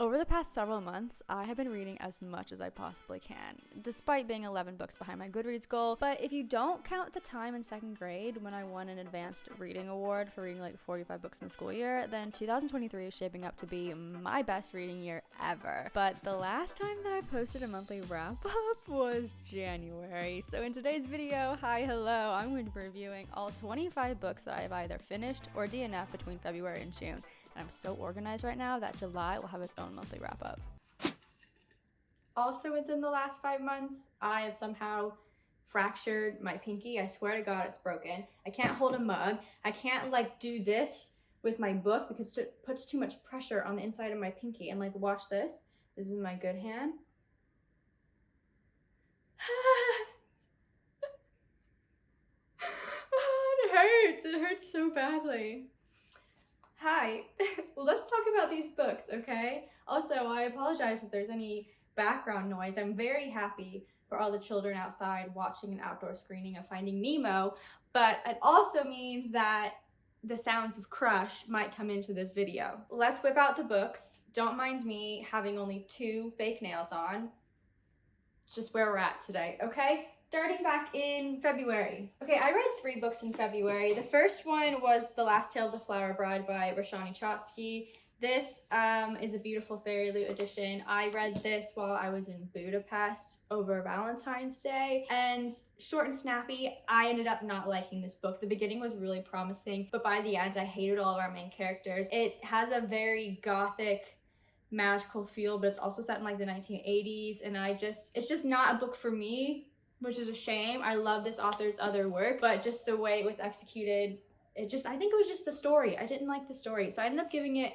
Over the past several months, I have been reading as much as I possibly can, despite being 11 books behind my Goodreads goal. But if you don't count the time in second grade when I won an advanced reading award for reading like 45 books in the school year, then 2023 is shaping up to be my best reading year ever. But the last time that I posted a monthly wrap-up was January. So in today's video, hello, I'm going to be reviewing all 25 books that I have either finished or DNF between February and June. And I'm so organized right now that July will have its own monthly wrap-up. Also within the last 5 months, I have somehow fractured my pinky. I swear to God it's broken. I can't hold a mug. I can't do this with my book because it puts too much pressure on the inside of my pinky. And watch this. This is my good hand. It hurts so badly. Hi. Well, let's talk about these books, okay? Also, I apologize if there's any background noise. I'm very happy for all the children outside watching an outdoor screening of Finding Nemo, but it also means that the sounds of crush might come into this video. Let's whip out the books. Don't mind me having only 2 fake nails on. It's just where we're at today, okay? Starting back in February. Okay, I read 3 books in February. The first one was The Last Tale of the Flower Bride by Roshani Chokshi. This is a beautiful fairy loot edition. I read this while I was in Budapest over Valentine's Day. And short and snappy, I ended up not liking this book. The beginning was really promising, but by the end, I hated all of our main characters. It has a very gothic, magical feel, but it's also set in the 1980s. And it's just not a book for me, which is a shame. I love this author's other work, but just the way it was executed, I think it was just the story. I didn't like the story. So I ended up giving it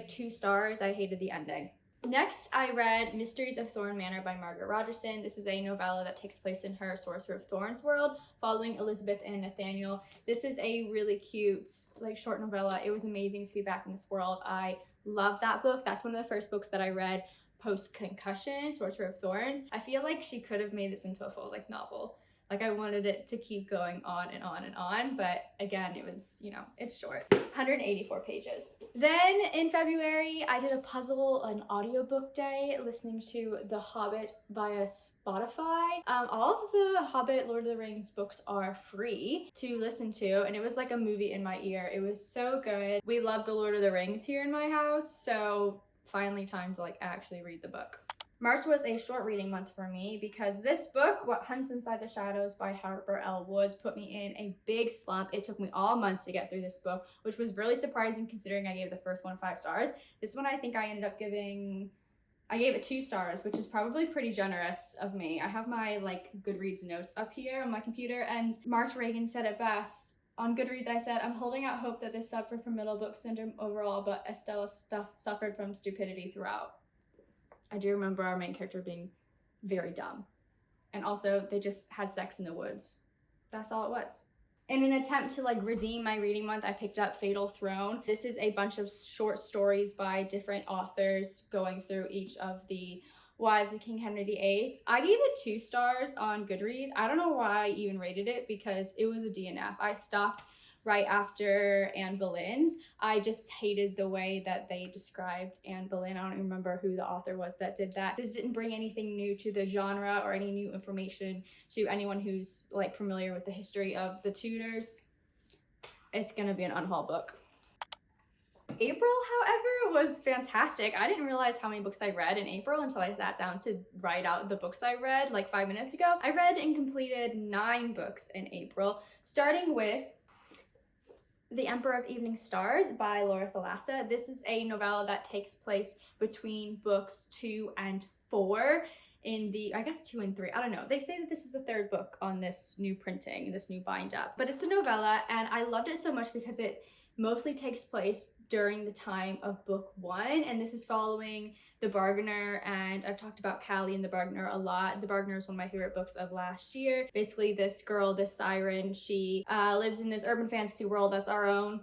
2 stars. I hated the ending. Next, I read Mysteries of Thorn Manor by Margaret Rogerson. This is a novella that takes place in her Sorcerer of Thorns world, following Elizabeth and Nathaniel. This is a really cute, short novella. It was amazing to be back in this world. I love that book. That's one of the first books that I read post-concussion, Sorcerer of Thorns. I feel like she could have made this into a full novel. I wanted it to keep going on and on and on, but again, it was, it's short. 184 pages. Then in February, I did an audiobook day, listening to The Hobbit via Spotify. All of the Hobbit, Lord of the Rings books are free to listen to, and it was like a movie in my ear. It was so good. We love the Lord of the Rings here in my house, so finally time to actually read the book. March was a short reading month for me because this book, What Hunts Inside the Shadows by Harper L. Woods, put me in a big slump. It took me all month to get through this book, which was really surprising considering I gave the first one 5 stars. This one I think I ended up gave it 2 stars, which is probably pretty generous of me. I have my Goodreads notes up here on my computer, and March Ragan said it best. On Goodreads, I said, "I'm holding out hope that this suffered from middle book syndrome overall, but Estella suffered from stupidity throughout." I do remember our main character being very dumb. And also, they just had sex in the woods. That's all it was. In an attempt to redeem my reading month, I picked up Fatal Throne. This is a bunch of short stories by different authors going through each of the wives of King Henry VIII. I gave it 2 stars on Goodreads. I don't know why I even rated it because it was a DNF. I stopped right after Anne Boleyn's. I just hated the way that they described Anne Boleyn. I don't remember who the author was that did that. This didn't bring anything new to the genre or any new information to anyone who's familiar with the history of the Tudors. It's gonna be an unhaul book. April, however, was fantastic. I didn't realize how many books I read in April until I sat down to write out the books I read 5 minutes ago. I read and completed 9 books in April, starting with The Emperor of Evening Stars by Laura Thalassa. This is a novella that takes place between books 2 and 4 in I guess 2 and 3. I don't know. They say that this is the 3rd book on this new printing, this new bind up. But it's a novella, and I loved it so much because it mostly takes place during the time of book 1, and this is following The Bargainer, and I've talked about Callie and The Bargainer a lot. The Bargainer is one of my favorite books of last year. Basically, this girl, this siren, she lives in this urban fantasy world that's our own,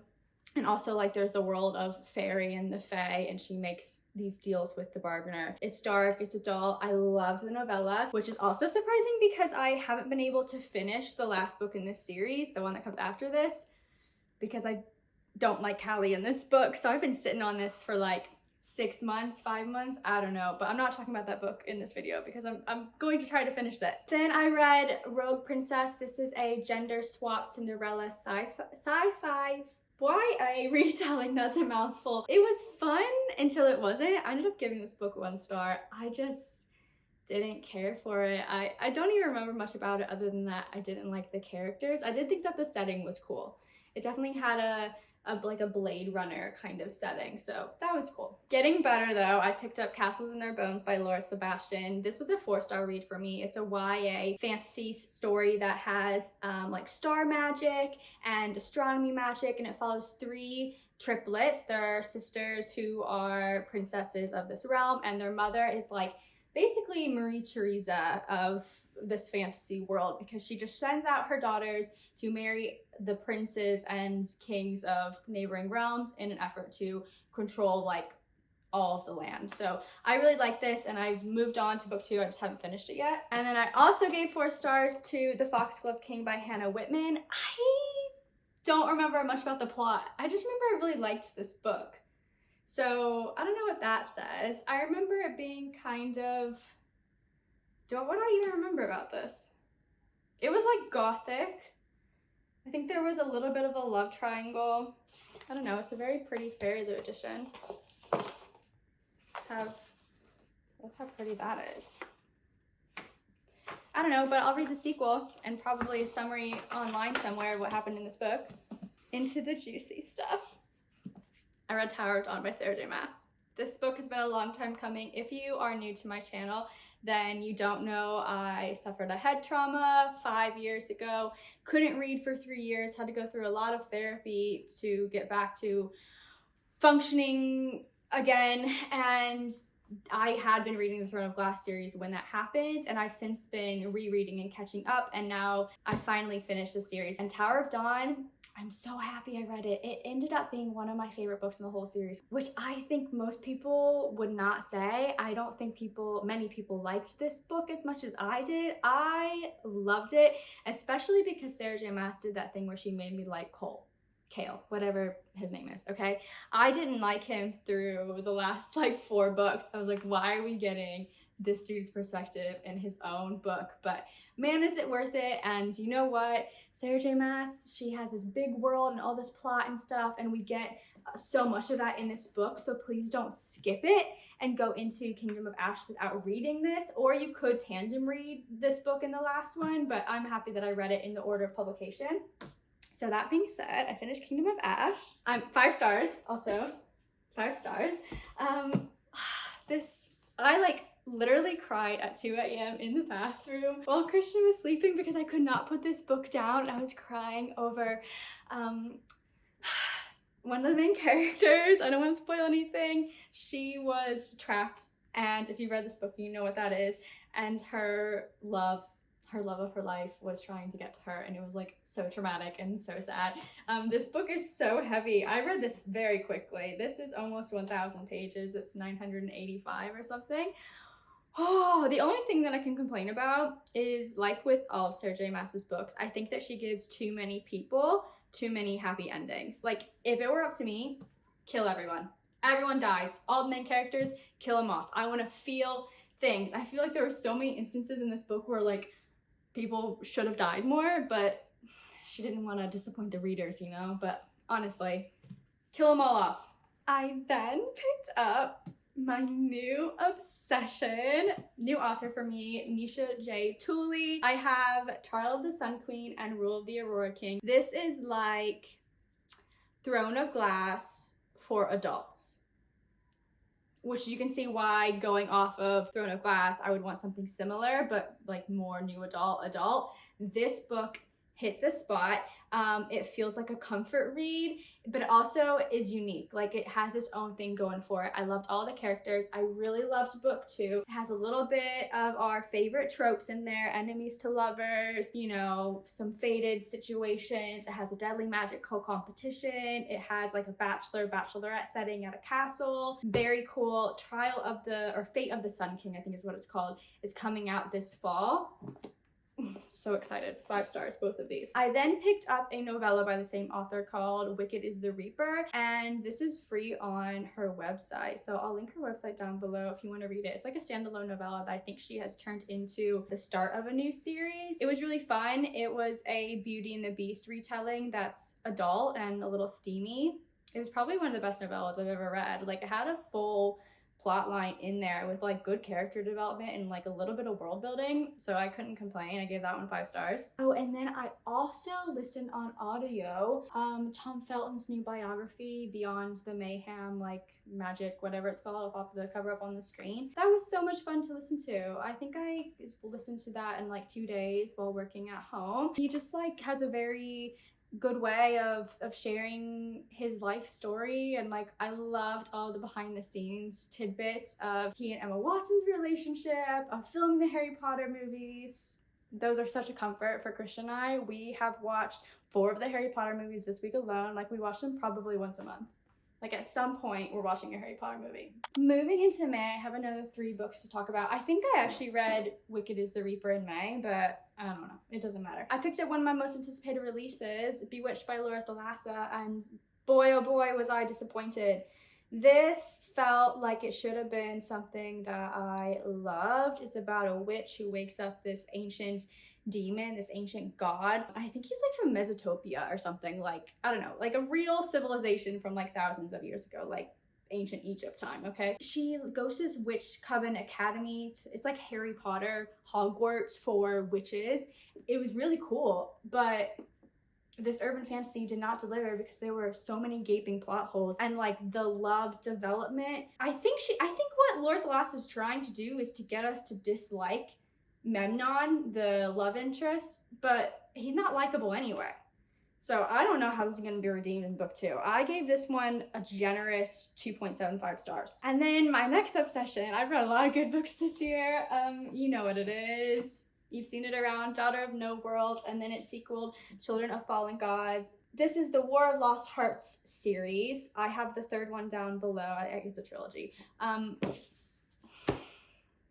and also there's the world of fairy and the fae, and she makes these deals with the Bargainer. It's dark, it's adult. I love the novella, which is also surprising because I haven't been able to finish the last book in this series, the one that comes after this, because I don't like Callie in this book. So I've been sitting on this for 6 months, 5 months, I don't know, but I'm not talking about that book in this video because I'm going to try to finish that. Then I read Rogue Princess. This is a gender swap Cinderella sci-fi YA retelling. That's a mouthful. It was fun until it wasn't. I ended up giving this book 1 star. I just didn't care for it. I don't even remember much about it other than that I didn't like the characters. I did think that the setting was cool. It definitely had like a Blade Runner kind of setting, so that was cool. Getting better though, I picked up Castles in Their Bones by Laura Sebastian. This was a 4-star read for me. It's a YA fantasy story that has like star magic and astronomy magic, and it follows 3 triplets. They're sisters who are princesses of this realm, and their mother is like basically Marie Theresa of this fantasy world, because she just sends out her daughters to marry the princes and kings of neighboring realms in an effort to control like all of the land. So I really like this, and I've moved on to book 2. I just haven't finished it yet. And then I also gave 4 stars to The Foxglove King by Hannah Whitman. I don't remember much about the plot. I just remember I really liked this book. So I don't know what that says. I remember it being kind of, what do I even remember about this? It was like gothic. I think there was a little bit of a love triangle. I don't know, it's a very pretty fairy loot edition. Look how pretty that is. I don't know, but I'll read the sequel and probably a summary online somewhere of what happened in this book. Into the juicy stuff. I read Tower of Dawn by Sarah J. Maas. This book has been a long time coming. If you are new to my channel, then you don't know I suffered a head trauma 5 years ago, couldn't read for 3 years, had to go through a lot of therapy to get back to functioning again, and I had been reading the Throne of Glass series when that happened, and I've since been rereading and catching up, and now I finally finished the series. And Tower of Dawn, I'm so happy I read it. It ended up being one of my favorite books in the whole series, which I think most people would not say. I don't think many people liked this book as much as I did. I loved it, especially because Sarah J. Maas did that thing where she made me like Kale, whatever his name is, okay? I didn't like him through the last like 4 books. I was like, why are we getting this dude's perspective in his own book? But man, is it worth it. And you know what? Sarah J. Maas, she has this big world and all this plot and stuff, and we get so much of that in this book, so please don't skip it and go into Kingdom of Ash without reading this. Or you could tandem read this book and the last one, but I'm happy that I read it in the order of publication. So that being said, I finished Kingdom of Ash. I'm 5 stars also. 5 stars. I like literally cried at 2 a.m. in the bathroom while Christian was sleeping because I could not put this book down. I was crying over one of the main characters. I don't want to spoil anything. She was trapped, and if you read this book, you know what that is. And her love of her life was trying to get to her, and it was like so traumatic and so sad. This book is so heavy. I read this very quickly. This is almost 1,000 pages. It's 985 or something. Oh, the only thing that I can complain about is, like with all of Sarah J. Maas's books, I think that she gives too many people too many happy endings. Like, if it were up to me, kill everyone. Everyone dies. All the main characters, kill them off. I want to feel things. I feel like there were so many instances in this book where like people should have died more, but she didn't want to disappoint the readers, you know? But honestly, kill them all off. I then picked up my new obsession, new author for me, Nisha J. Tooley. I have Trial of the Sun Queen and Rule of the Aurora King. This is like Throne of Glass for adults, which you can see why, going off of Throne of Glass, I would want something similar, but like more new adult. This book hit the spot. It feels like a comfort read, but it also is unique. Like, it has its own thing going for it. I loved all the characters. I really loved book 2. It has a little bit of our favorite tropes in there, enemies to lovers, you know, some fated situations. It has a deadly magical competition. It has like a bachelorette setting at a castle. Very cool. Fate of the Sun King, I think is what it's called, is coming out this fall. So excited. 5 stars, both of these. I then picked up a novella by the same author called Wicked is the Reaper, and this is free on her website. So I'll link her website down below if you want to read it. It's like a standalone novella that I think she has turned into the start of a new series. It was really fun. It was a Beauty and the Beast retelling that's adult and a little steamy. It was probably one of the best novellas I've ever read. Like, it had a full plot line in there with like good character development and like a little bit of world building, so I couldn't complain. I gave that one 5 stars. Oh, and then I also listened on audio Tom Felton's new biography, Beyond the Mayhem, like magic, whatever it's called. I'll pop the cover up on the screen. That was so much fun to listen to. I think I listened to that in like 2 days while working at home. He just like has a very good way of sharing his life story, and like I loved all the behind the scenes tidbits of he and Emma Watson's relationship, of filming the Harry Potter movies. Those are such a comfort for Christian and I. We have watched 4 of the Harry Potter movies this week alone. Like, we watch them probably once a month. Like, at some point we're watching a Harry Potter movie. Moving into May, I have another 3 books to talk about. I think I actually read Wicked is the Reaper in May, but I don't know. It doesn't matter. I picked up one of my most anticipated releases, Bewitched by Laura Thalassa, and boy oh boy was I disappointed. This felt like it should have been something that I loved. It's about a witch who wakes up this ancient demon, this ancient god. I think he's like from Mesopotami or something, like, I don't know, like a real civilization from like thousands of years ago, like ancient Egypt time, okay? She goes to this witch coven academy. It's like Harry Potter, Hogwarts for witches. It was really cool, but this urban fantasy did not deliver because there were so many gaping plot holes, and like the love development. I think what Laura Thalassa is trying to do is to get us to dislike Memnon, the love interest, but he's not likable anyway. So I don't know how this is going to be redeemed in book 2. I gave this one a generous 2.75 stars. And then my next obsession, I've read a lot of good books this year. You know what it is. You've seen it around, Daughter of No World, and then it sequeled Children of Fallen Gods. This is the War of Lost Hearts series. I have the 3rd one down below. It's a trilogy.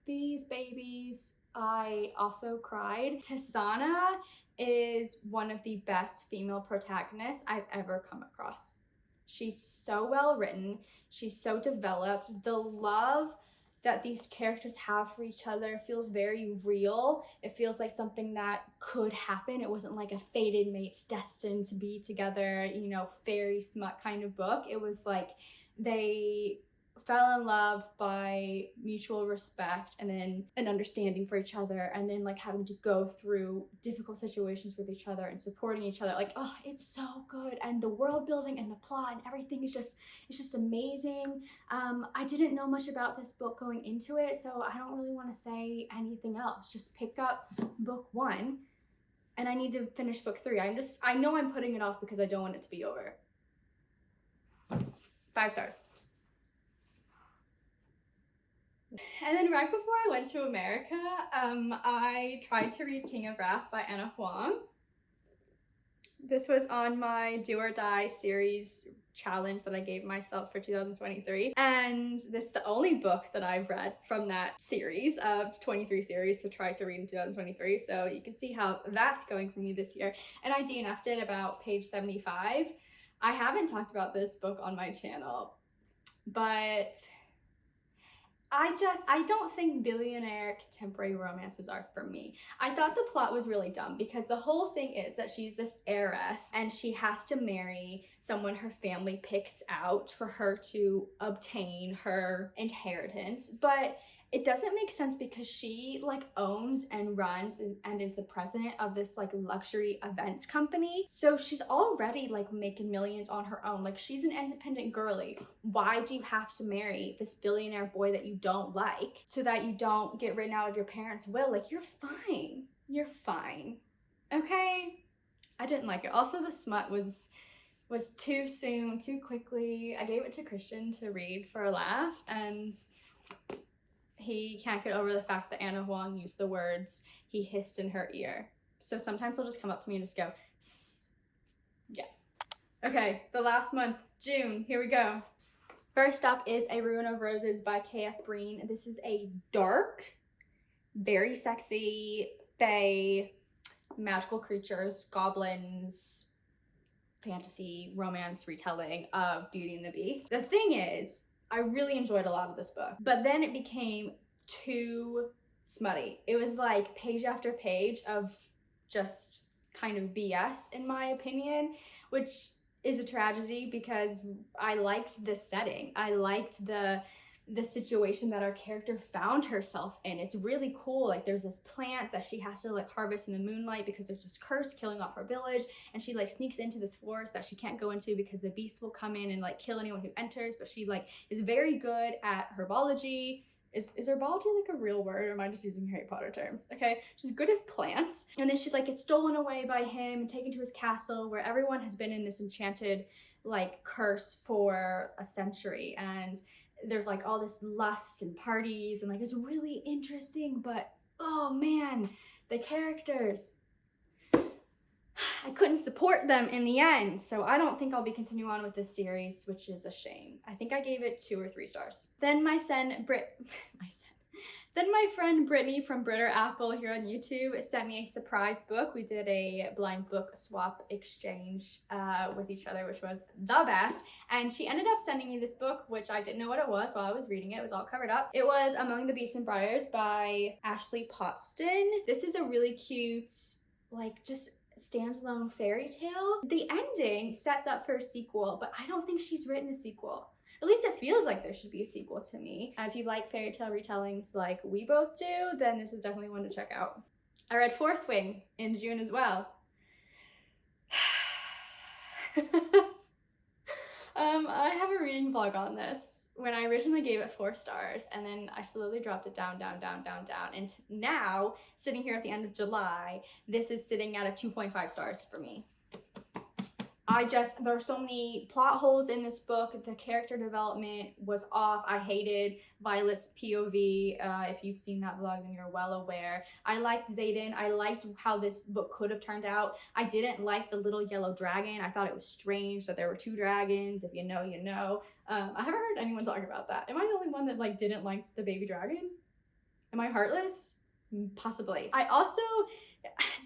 These babies, I also cried. Tisana is one of the best female protagonists I've ever come across. She's so well written. She's so developed. The love that these characters have for each other feels very real. It feels like something that could happen. It wasn't like a fated mates destined to be together, you know, fairy smut kind of book. It was like they fell in love by mutual respect and then an understanding for each other, and then like having to go through difficult situations with each other and supporting each other. Like, oh, it's so good. And the world building and the plot and everything is just amazing. I didn't know much about this book going into it, so I don't really want to say anything else. Just pick up book 1, and I need to finish book 3. I know I'm putting it off because I don't want it to be over. 5 stars. And then right before I went to America, I tried to read King of Wrath by Anna Huang. This was on my Do or Die series challenge that I gave myself for 2023. And this is the only book that I've read from that series of 23 series to try to read in 2023. So you can see how that's going for me this year. And I DNF'd it about page 75. I haven't talked about this book on my channel, but I don't think billionaire contemporary romances are for me. I thought the plot was really dumb because the whole thing is that she's this heiress and she has to marry someone her family picks out for her to obtain her inheritance. But it doesn't make sense because she like owns and runs and is the president of this like luxury events company. So she's already like making millions on her own. Like, she's an independent girly. Why do you have to marry this billionaire boy that you don't like so that you don't get written out of your parents' will? Like, you're fine. You're fine. Okay? I didn't like it. Also, the smut was too soon, too quickly. I gave it to Christian to read for a laugh, and he can't get over the fact that Anna Huang used the words he hissed in her ear. So sometimes he'll just come up to me and just go, "Sss." Yeah. Okay, the last month, June, here we go. First up is A Ruin of Roses by K.F. Breen. This is a dark, very sexy fae, magical creatures, goblins, fantasy, romance retelling of Beauty and the Beast. The thing is, I really enjoyed a lot of this book, but then it became too smutty. It was like page after page of just kind of BS, in my opinion, which is a tragedy because I liked the setting. I liked the situation that our character found herself in. It's really cool. Like, there's this plant that she has to like harvest in the moonlight because there's this curse killing off her village, and she like sneaks into this forest that she can't go into because the beasts will come in and like kill anyone who enters. But she like is very good at herbology. Is herbology like a real word, or am I just using Harry Potter terms? Okay, she's good at plants, and then she's like gets stolen away by him and taken to his castle where everyone has been in this enchanted like curse for a century, and there's like all this lust and parties, and like it's really interesting, but oh man, the characters, I couldn't support them in the end, so I don't think I'll be continuing on with this series, which is a shame. I think I gave it 2 or 3 stars. Then my friend Brittany from Britter Apple here on YouTube sent me a surprise book. We did a blind book swap exchange with each other, which was the best. And she ended up sending me this book, which I didn't know what it was while I was reading it. It was all covered up. It was Among the Beasts and Briars by Ashley Pottston. This is a really cute, like, just standalone fairy tale. The ending sets up for a sequel, but I don't think she's written a sequel. At least it feels like there should be a sequel to me. If you like fairy tale retellings like we both do, then this is definitely one to check out. I read Fourth Wing in June as well. I have a reading vlog on this. When I originally gave it 4 stars, and then I slowly dropped it down, and now, sitting here at the end of July, this is sitting at a 2.5 stars for me. There are so many plot holes in this book. The character development was off. I hated Violet's POV. If you've seen that vlog, then you're well aware. I liked Xaden. I liked how this book could have turned out. I didn't like the little yellow dragon. I thought it was strange that there were 2 dragons. If you know, you know. I haven't heard anyone talk about that. Am I the only one that like didn't like the baby dragon? Am I heartless? Possibly. I also,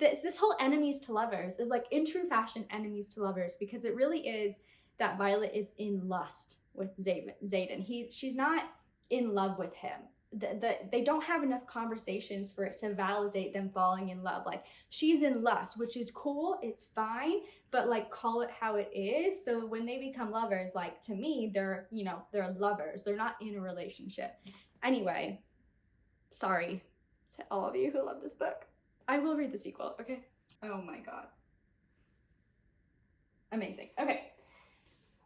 this whole enemies to lovers is like in true fashion enemies to lovers, because it really is that Violet is in lust with Xaden. She's not in love with him. They don't have enough conversations for it to validate them falling in love. Like, she's in lust, which is cool, it's fine, but like call it how it is. So when they become lovers, like, to me, they're lovers. They're not in a relationship. Anyway, sorry to all of you who love this book. I will read the sequel, okay? Oh my god. Amazing. Okay.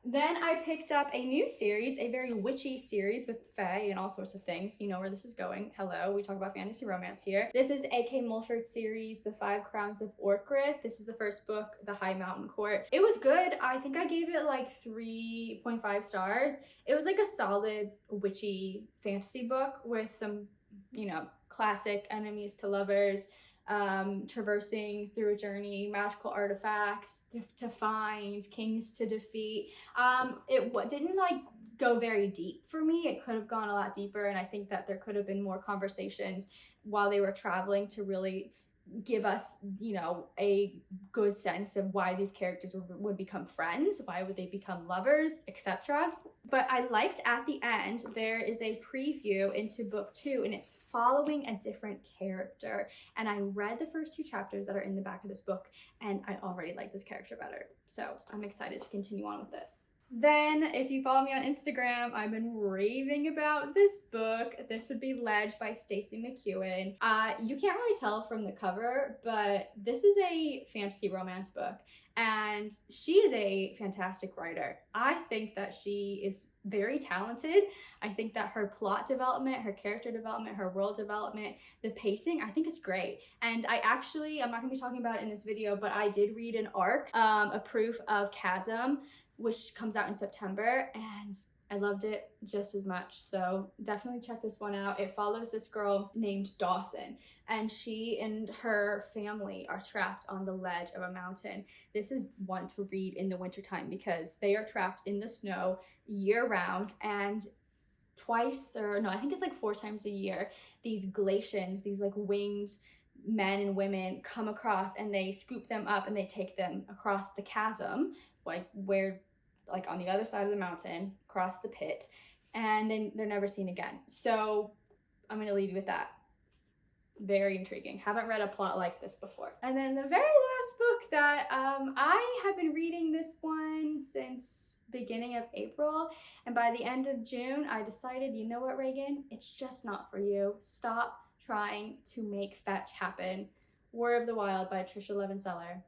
Then I picked up a new series, a very witchy series with fae and all sorts of things. You know where this is going. Hello, we talk about fantasy romance here. This is A.K. Mulford's series, The 5 Crowns of Orcrith. This is the first book, The High Mountain Court. It was good. I think I gave it like 3.5 stars. It was like a solid witchy fantasy book with some, you know, classic enemies to lovers, traversing through a journey, magical artifacts to find, kings to defeat. It didn't like go very deep for me. It could have gone a lot deeper, and I think that there could have been more conversations while they were traveling to really give us, you know, a good sense of why these characters would become friends, why would they become lovers, etc. But I liked at the end, there is a preview into book 2, and it's following a different character. And I read the first 2 chapters that are in the back of this book, and I already like this character better. So I'm excited to continue on with this. Then, if you follow me on Instagram, I've been raving about this book. This would be Ledge by Stacey McEwen. You can't really tell from the cover, but this is a fantasy romance book, and she is a fantastic writer. I think that she is very talented. I think that her plot development, her character development, her world development, the pacing, I think it's great. And I'm not gonna be talking about it in this video, but I did read an arc, A Proof of Chasm, which comes out in September, and I loved it just as much. So definitely check this one out. It follows this girl named Dawson, and she and her family are trapped on the ledge of a mountain. This is one to read in the wintertime because they are trapped in the snow year round, and I think it's like 4 times a year, these glacians, these like winged men and women come across and they scoop them up and they take them across the chasm, like where, like on the other side of the mountain, across the pit, and then they're never seen again. So I'm gonna leave you with that. Very intriguing. Haven't read a plot like this before. And then the very last book that I have been reading this one since beginning of April, and by the end of June I decided, you know what, Ragan, it's just not for you. Stop trying to make fetch happen. War of the Wild by Trisha Levenseller.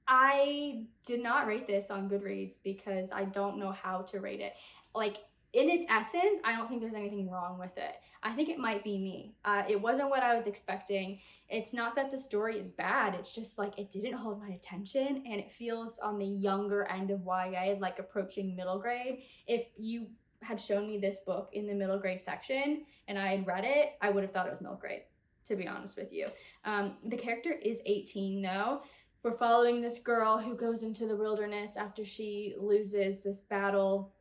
I did not rate this on Goodreads because I don't know how to rate it. Like, in its essence, I don't think there's anything wrong with it. I think it might be me. It wasn't what I was expecting. It's not that the story is bad. It's just like it didn't hold my attention, and it feels on the younger end of YA, like approaching middle grade. If you had shown me this book in the middle grade section and I had read it, I would have thought it was middle grade, to be honest with you. The character is 18 though. We're following this girl who goes into the wilderness after she loses this battle,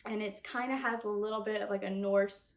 and it's kind of has a little bit of like a Norse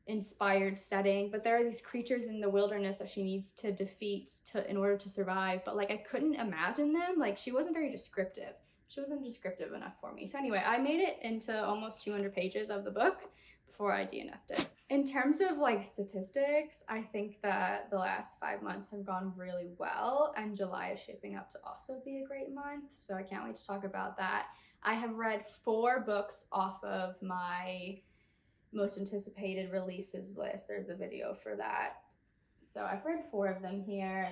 inspired setting, but there are these creatures in the wilderness that she needs to defeat in order to survive. But like I couldn't imagine them. Like she wasn't very descriptive. She wasn't descriptive enough for me. So anyway, I made it into almost 200 pages of the book before I DNF'd it. In terms of like statistics, I think that the last 5 months have gone really well, and July is shaping up to also be a great month. So I can't wait to talk about that. I have read 4 books off of my most anticipated releases list. There's a video for that. So I've read 4 of them here.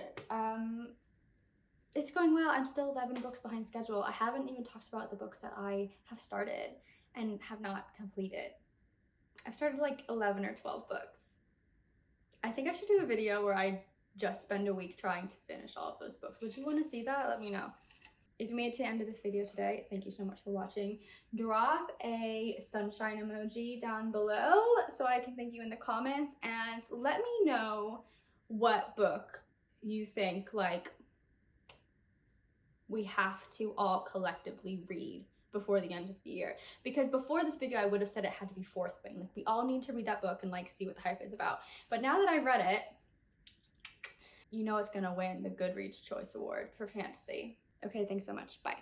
It's going well. I'm still 11 books behind schedule. I haven't even talked about the books that I have started and have not completed. I've started like 11 or 12 books. I think I should do a video where I just spend a week trying to finish all of those books. Would you want to see that? Let me know. If you made it to the end of this video today, thank you so much for watching. Drop a sunshine emoji down below so I can thank you in the comments, and let me know what book you think like we have to all collectively read before the end of the year. Because before this video, I would have said it had to be Fourth Wing. Like we all need to read that book and like see what the hype is about. But now that I've read it, you know it's gonna win the Goodreads Choice Award for fantasy. Okay, thanks so much. Bye.